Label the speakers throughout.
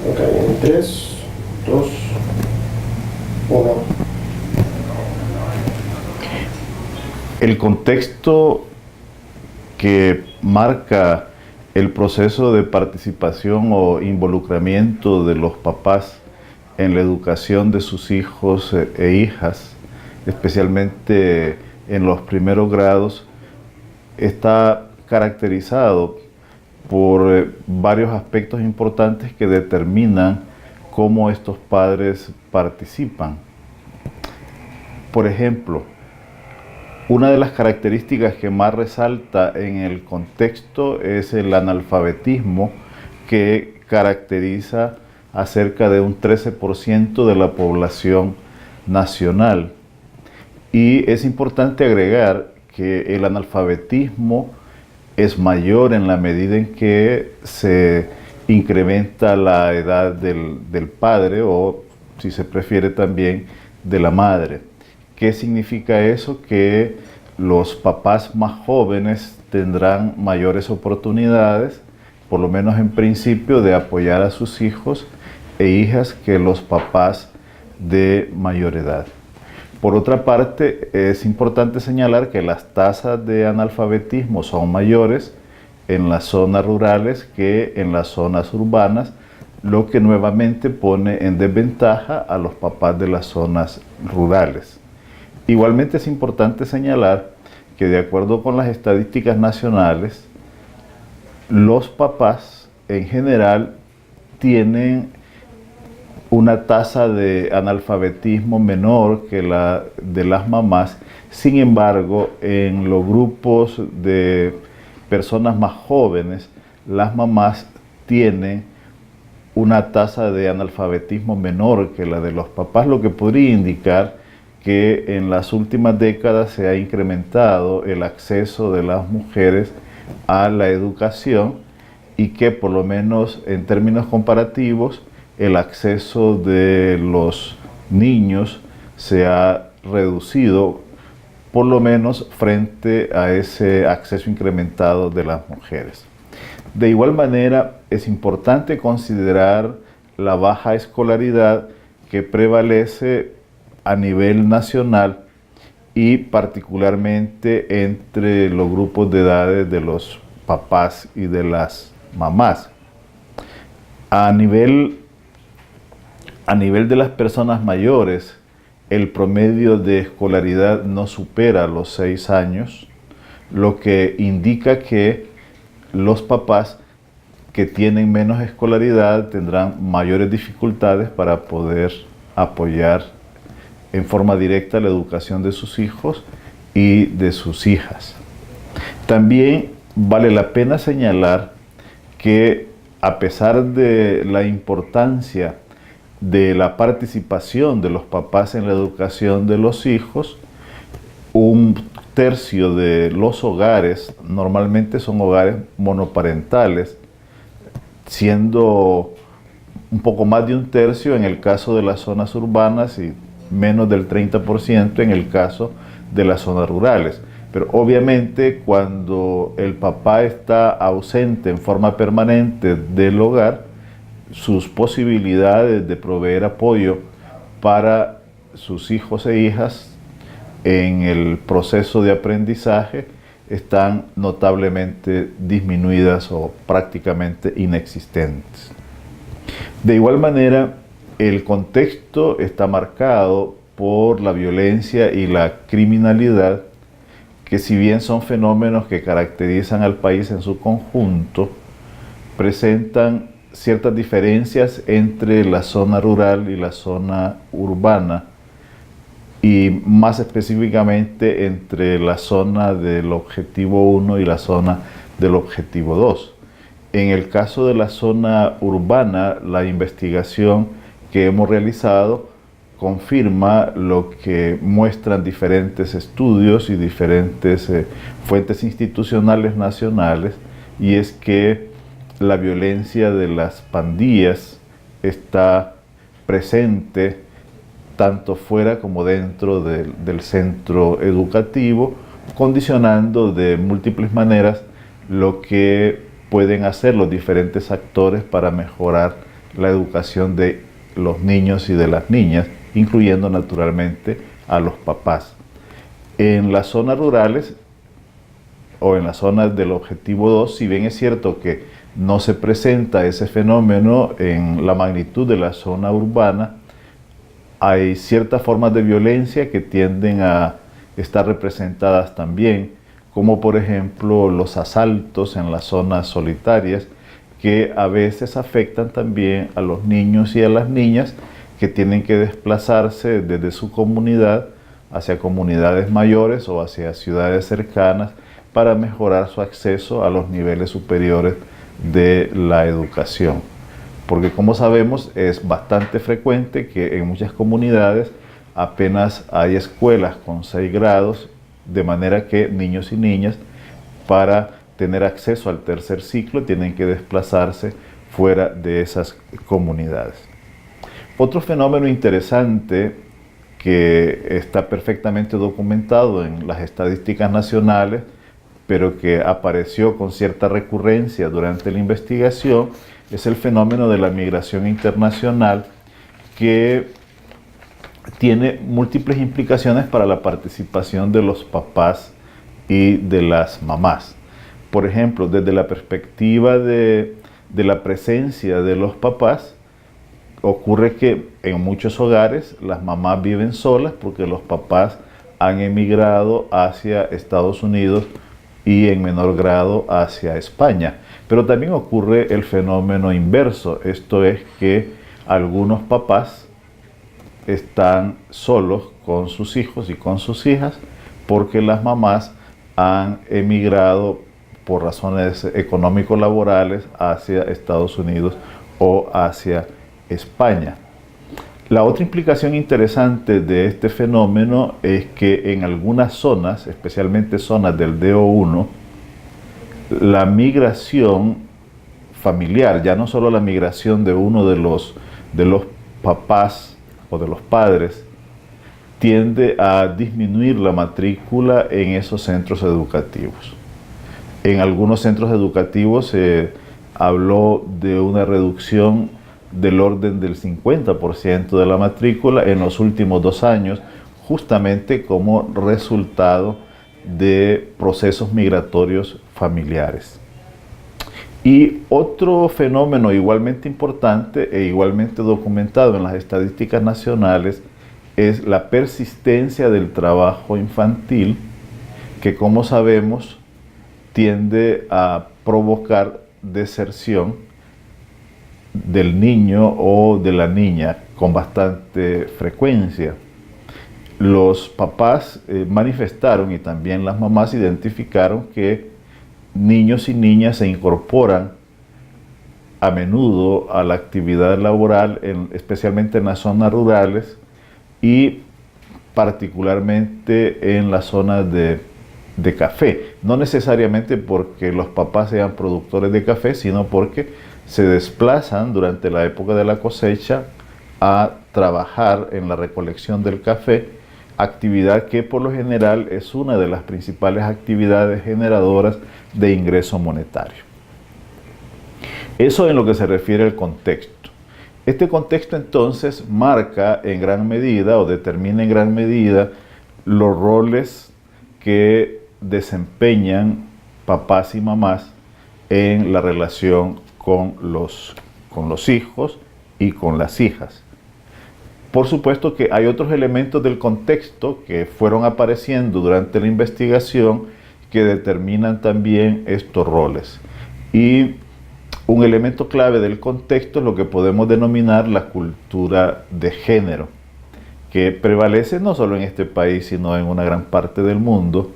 Speaker 1: Ok, en 3, 2, 1.
Speaker 2: El contexto que marca el proceso de participación o involucramiento de los papás en la educación de sus hijos e hijas, especialmente en los primeros grados, está caracterizado por varios aspectos importantes que determinan cómo estos padres participan. Por ejemplo, una de las características que más resalta en el contexto es el analfabetismo, que caracteriza a cerca de un 13% de la población nacional. Y es importante agregar que el analfabetismo es mayor en la medida en que se incrementa la edad del padre o, si se prefiere, también de la madre. ¿Qué significa eso? Que los papás más jóvenes tendrán mayores oportunidades, por lo menos en principio, de apoyar a sus hijos e hijas que los papás de mayor edad. Por otra parte, es importante señalar que las tasas de analfabetismo son mayores en las zonas rurales que en las zonas urbanas, lo que nuevamente pone en desventaja a los papás de las zonas rurales. Igualmente es importante señalar que, de acuerdo con las estadísticas nacionales, los papás en general tienen una tasa de analfabetismo menor que la de las mamás. Sin embargo, en los grupos de personas más jóvenes, las mamás tienen una tasa de analfabetismo menor que la de los papás, lo que podría indicar que en las últimas décadas se ha incrementado el acceso de las mujeres a la educación y que, por lo menos en términos comparativos, el acceso de los niños se ha reducido, por lo menos frente a ese acceso incrementado de las mujeres. De igual manera, es importante considerar la baja escolaridad que prevalece a nivel nacional y particularmente entre los grupos de edades de los papás y de las mamás. A nivel de las personas mayores, el promedio de escolaridad no supera los 6 años, lo que indica que los papás que tienen menos escolaridad tendrán mayores dificultades para poder apoyar en forma directa la educación de sus hijos y de sus hijas. También vale la pena señalar que, a pesar de la importancia de la participación de los papás en la educación de los hijos, un tercio de los hogares normalmente son hogares monoparentales, siendo un poco más de un tercio en el caso de las zonas urbanas y menos del 30% en el caso de las zonas rurales. Pero obviamente, cuando el papá está ausente en forma permanente del hogar, sus posibilidades de proveer apoyo para sus hijos e hijas en el proceso de aprendizaje están notablemente disminuidas o prácticamente inexistentes. De igual manera, el contexto está marcado por la violencia y la criminalidad, que, si bien son fenómenos que caracterizan al país en su conjunto, presentan ciertas diferencias entre la zona rural y la zona urbana, y más específicamente entre la zona del objetivo 1 y la zona del objetivo 2. En el caso de la zona urbana, la investigación que hemos realizado confirma lo que muestran diferentes estudios y diferentes fuentes institucionales nacionales, y es que la violencia de las pandillas está presente tanto fuera como dentro del centro educativo, condicionando de múltiples maneras lo que pueden hacer los diferentes actores para mejorar la educación de los niños y de las niñas, incluyendo naturalmente a los papás. En las zonas rurales o en las zonas del objetivo 2, si bien es cierto que no se presenta ese fenómeno en la magnitud de la zona urbana, hay ciertas formas de violencia que tienden a estar representadas también, como por ejemplo los asaltos en las zonas solitarias, que a veces afectan también a los niños y a las niñas que tienen que desplazarse desde su comunidad hacia comunidades mayores o hacia ciudades cercanas para mejorar su acceso a los niveles superiores de la educación. Porque como sabemos, es bastante frecuente que en muchas comunidades apenas hay escuelas con 6 grados, de manera que niños y niñas, para tener acceso al tercer ciclo, tienen que desplazarse fuera de esas comunidades. Otro fenómeno interesante que está perfectamente documentado en las estadísticas nacionales, pero que apareció con cierta recurrencia durante la investigación, es el fenómeno de la migración internacional, que tiene múltiples implicaciones para la participación de los papás y de las mamás. Por ejemplo, desde la perspectiva de la presencia de los papás, ocurre que en muchos hogares las mamás viven solas porque los papás han emigrado hacia Estados Unidos y en menor grado hacia España. Pero también ocurre el fenómeno inverso, esto es que algunos papás están solos con sus hijos y con sus hijas porque las mamás han emigrado por razones económico-laborales hacia Estados Unidos o hacia España. La otra implicación interesante de este fenómeno es que en algunas zonas, especialmente zonas del DO1, la migración familiar, ya no solo la migración de uno de los papás o de los padres, tiende a disminuir la matrícula en esos centros educativos. En algunos centros educativos se habló de una reducción del orden del 50% de la matrícula en los últimos 2 años, justamente como resultado de procesos migratorios familiares. Y otro fenómeno igualmente importante e igualmente documentado en las estadísticas nacionales es la persistencia del trabajo infantil, que como sabemos tiende a provocar deserción del niño o de la niña con bastante frecuencia. Los papás manifestaron y también las mamás identificaron que niños y niñas se incorporan a menudo a la actividad laboral, especialmente en las zonas rurales y particularmente en las zonas de café. No necesariamente porque los papás sean productores de café, sino porque se desplazan durante la época de la cosecha a trabajar en la recolección del café, actividad que por lo general es una de las principales actividades generadoras de ingreso monetario. Eso en lo que se refiere al contexto. Este contexto entonces marca en gran medida o determina en gran medida los roles que desempeñan papás y mamás en la relación con los hijos y con las hijas. Por supuesto que hay otros elementos del contexto que fueron apareciendo durante la investigación que determinan también estos roles. Y un elemento clave del contexto es lo que podemos denominar la cultura de género, que prevalece no solo en este país, sino en una gran parte del mundo,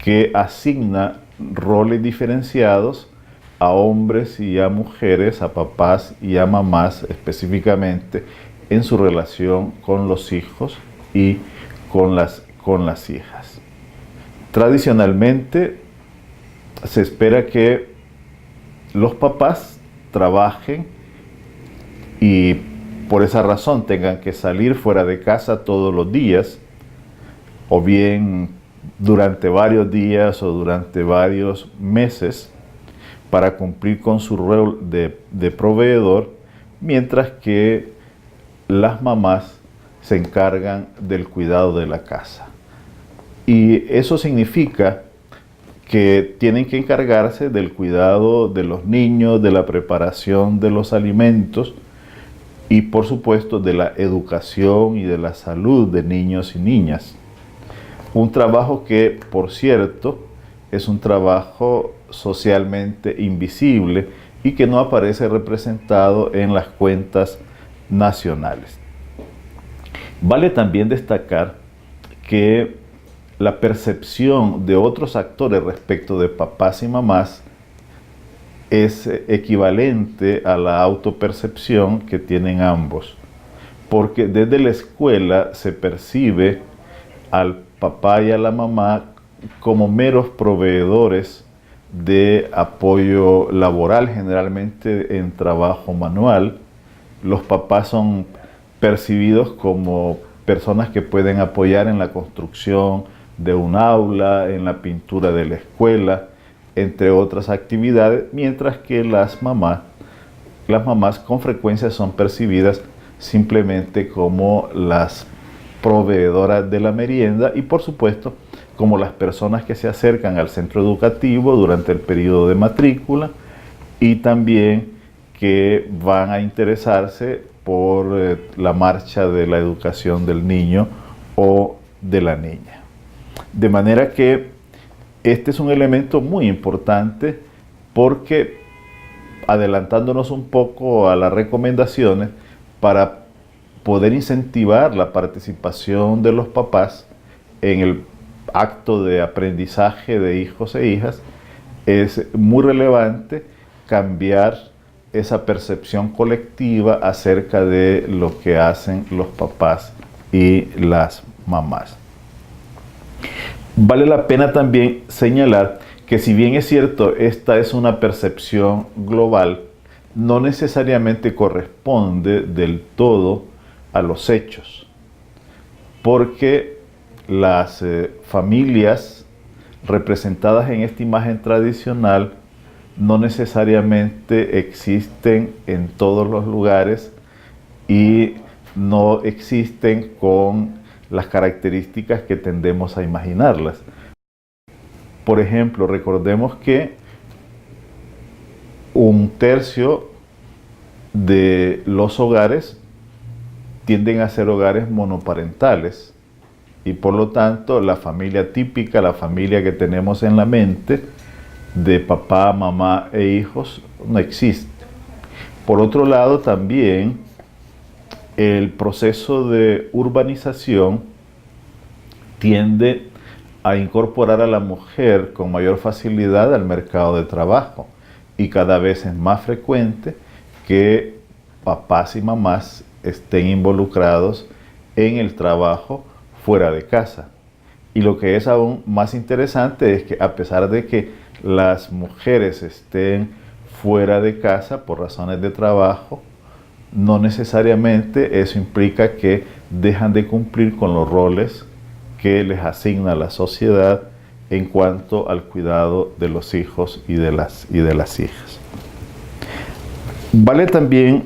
Speaker 2: que asigna roles diferenciados a hombres y a mujeres, a papás y a mamás específicamente, en su relación con los hijos y con las hijas. Tradicionalmente se espera que los papás trabajen y por esa razón tengan que salir fuera de casa todos los días, o bien durante varios días o durante varios meses, para cumplir con su rol de proveedor, mientras que las mamás se encargan del cuidado de la casa. Y eso significa que tienen que encargarse del cuidado de los niños, de la preparación de los alimentos y por supuesto de la educación y de la salud de niños y niñas. Un trabajo que, por cierto, es un trabajo socialmente invisible y que no aparece representado en las cuentas nacionales. Vale también destacar que la percepción de otros actores respecto de papás y mamás es equivalente a la autopercepción que tienen ambos, porque desde la escuela se percibe al papá y a la mamá como meros proveedores de apoyo laboral, generalmente en trabajo manual. Los papás son percibidos como personas que pueden apoyar en la construcción de un aula, en la pintura de la escuela, entre otras actividades, mientras que las mamás con frecuencia son percibidas simplemente como las proveedoras de la merienda y por supuesto como las personas que se acercan al centro educativo durante el periodo de matrícula y también que van a interesarse por la marcha de la educación del niño o de la niña. De manera que este es un elemento muy importante porque, adelantándonos un poco a las recomendaciones, para poder incentivar la participación de los papás en el acto de aprendizaje de hijos e hijas, es muy relevante cambiar esa percepción colectiva acerca de lo que hacen los papás y las mamás. Vale la pena también señalar que si bien es cierto, esta es una percepción global, no necesariamente corresponde del todo a los hechos, porque las familias representadas en esta imagen tradicional no necesariamente existen en todos los lugares y no existen con las características que tendemos a imaginarlas. Por ejemplo, recordemos que un tercio de los hogares tienden a ser hogares monoparentales y por lo tanto la familia típica, la familia que tenemos en la mente de papá, mamá e hijos no existe. Por otro lado, también el proceso de urbanización tiende a incorporar a la mujer con mayor facilidad al mercado de trabajo y cada vez es más frecuente que papás y mamás estén involucrados en el trabajo fuera de casa. Y lo que es aún más interesante es que a pesar de que las mujeres estén fuera de casa por razones de trabajo, no necesariamente eso implica que dejan de cumplir con los roles que les asigna la sociedad en cuanto al cuidado de los hijos y de las hijas. Vale también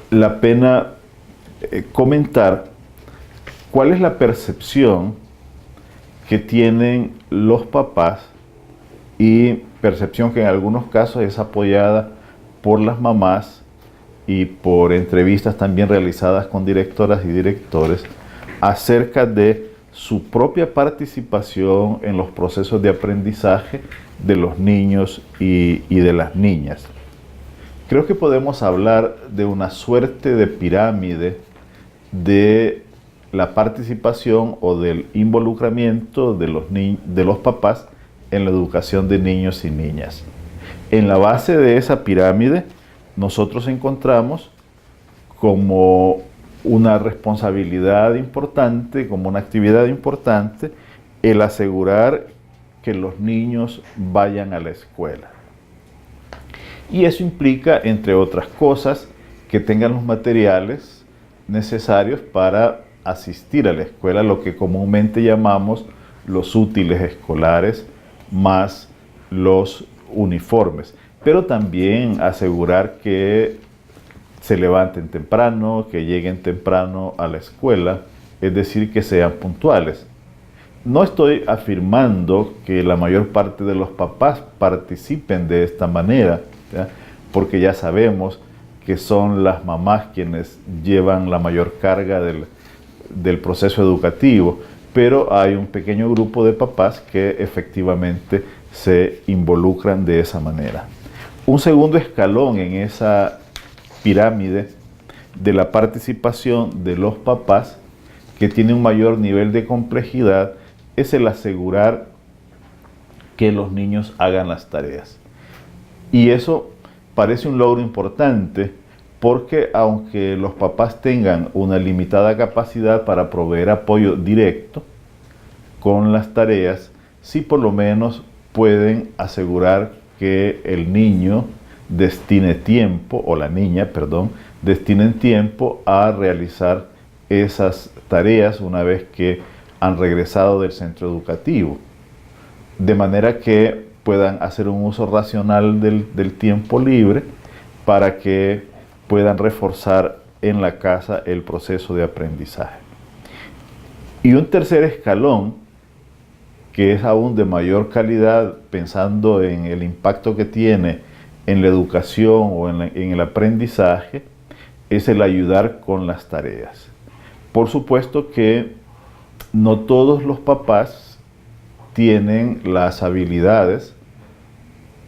Speaker 2: la pena comentar cuál es la percepción que tienen los papás y percepción que en algunos casos es apoyada por las mamás y por entrevistas también realizadas con directoras y directores acerca de su propia participación en los procesos de aprendizaje de los niños y de las niñas. Creo que podemos hablar de una suerte de pirámide de la participación o del involucramiento de los papás en la educación de niños y niñas. En la base de esa pirámide nosotros encontramos como una responsabilidad importante, como una actividad importante, el asegurar que los niños vayan a la escuela. Y eso implica, entre otras cosas, que tengan los materiales necesarios para asistir a la escuela, lo que comúnmente llamamos los útiles escolares, más los uniformes. Pero también asegurar que se levanten temprano, que lleguen temprano a la escuela, es decir, que sean puntuales. No estoy afirmando que la mayor parte de los papás participen de esta manera, ¿ya? Porque ya sabemos que son las mamás quienes llevan la mayor carga del proceso educativo, pero hay un pequeño grupo de papás que efectivamente se involucran de esa manera. Un segundo escalón en esa pirámide de la participación de los papás, que tiene un mayor nivel de complejidad, es el asegurar que los niños hagan las tareas. Y eso parece un logro importante porque aunque los papás tengan una limitada capacidad para proveer apoyo directo con las tareas, sí por lo menos pueden asegurar que el niño destine tiempo, o la niña, perdón, destinen tiempo a realizar esas tareas una vez que han regresado del centro educativo, de manera que puedan hacer un uso racional del tiempo libre para que puedan reforzar en la casa el proceso de aprendizaje. Y un tercer escalón, que es aún de mayor calidad, pensando en el impacto que tiene en la educación o en el aprendizaje, es el ayudar con las tareas. Por supuesto que no todos los papás tienen las habilidades,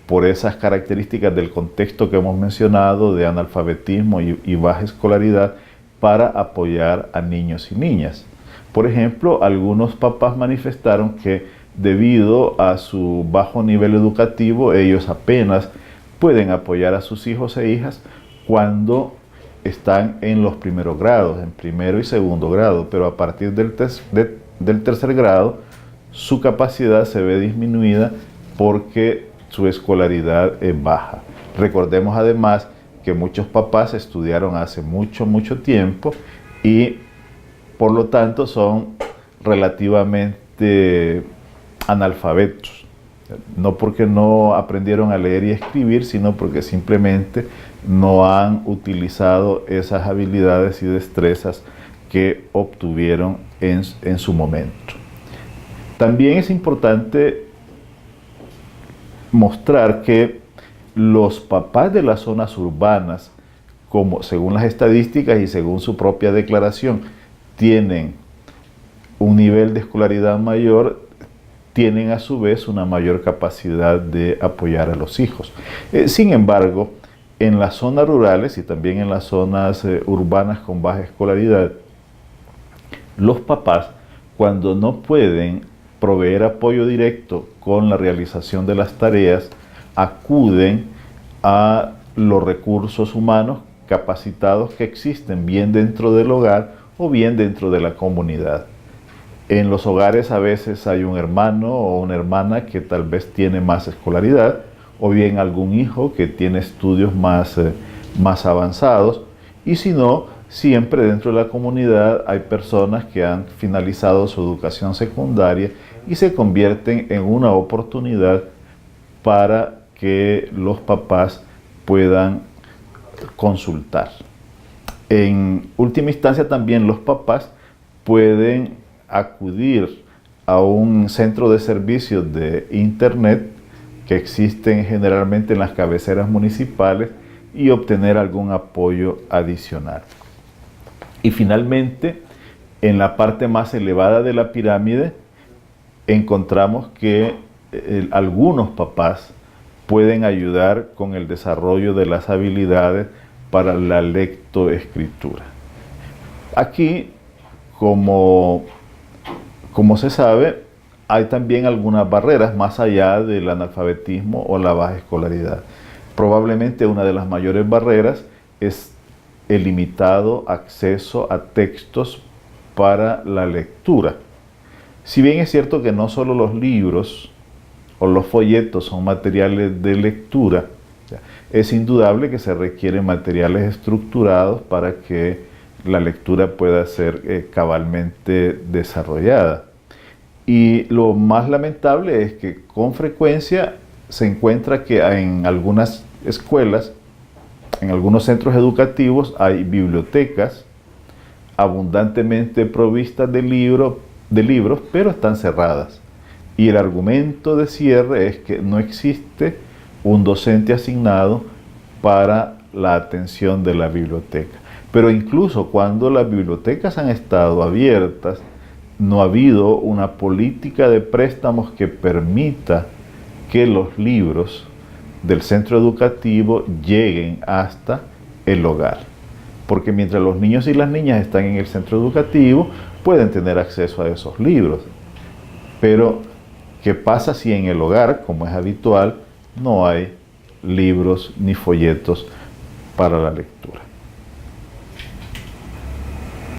Speaker 2: por esas características del contexto que hemos mencionado de analfabetismo y baja escolaridad, para apoyar a niños y niñas. Por ejemplo, algunos papás manifestaron que debido a su bajo nivel educativo, ellos apenas pueden apoyar a sus hijos e hijas cuando están en los primeros grados, en primero y segundo grado, pero a partir del tercer grado su capacidad se ve disminuida porque su escolaridad es baja. Recordemos además que muchos papás estudiaron hace mucho tiempo y por lo tanto son relativamente analfabetos. No porque no aprendieron a leer y escribir, sino porque simplemente no han utilizado esas habilidades y destrezas que obtuvieron en su momento. También es importante mostrar que los papás de las zonas urbanas, como según las estadísticas y según su propia declaración, tienen un nivel de escolaridad mayor, tienen a su vez una mayor capacidad de apoyar a los hijos. Sin embargo, en las zonas rurales y también en las zonas urbanas con baja escolaridad, los papás, cuando no pueden proveer apoyo directo con la realización de las tareas, acuden a los recursos humanos capacitados que existen bien dentro del hogar o bien dentro de la comunidad. En los hogares a veces hay un hermano o una hermana que tal vez tiene más escolaridad, o bien algún hijo que tiene estudios más avanzados, y si no, siempre dentro de la comunidad hay personas que han finalizado su educación secundaria y se convierten en una oportunidad para que los papás puedan consultar. En última instancia, también los papás pueden acudir a un centro de servicios de internet que existen generalmente en las cabeceras municipales y obtener algún apoyo adicional. Y finalmente, en la parte más elevada de la pirámide, encontramos que algunos papás pueden ayudar con el desarrollo de las habilidades para la lectoescritura. Aquí, como se sabe, hay también algunas barreras más allá del analfabetismo o la baja escolaridad. Probablemente una de las mayores barreras es el limitado acceso a textos para la lectura. Si bien es cierto que no solo los libros o los folletos son materiales de lectura, es indudable que se requieren materiales estructurados para que la lectura pueda ser cabalmente desarrollada. Y lo más lamentable es que con frecuencia se encuentra que en algunas escuelas En algunos centros educativos hay bibliotecas abundantemente provistas de libros, pero están cerradas. Y el argumento de cierre es que no existe un docente asignado para la atención de la biblioteca. Pero incluso cuando las bibliotecas han estado abiertas, no ha habido una política de préstamos que permita que los libros del centro educativo lleguen hasta el hogar. Porque mientras los niños y las niñas están en el centro educativo, pueden tener acceso a esos libros. Pero, ¿qué pasa si en el hogar, como es habitual, no hay libros ni folletos para la lectura?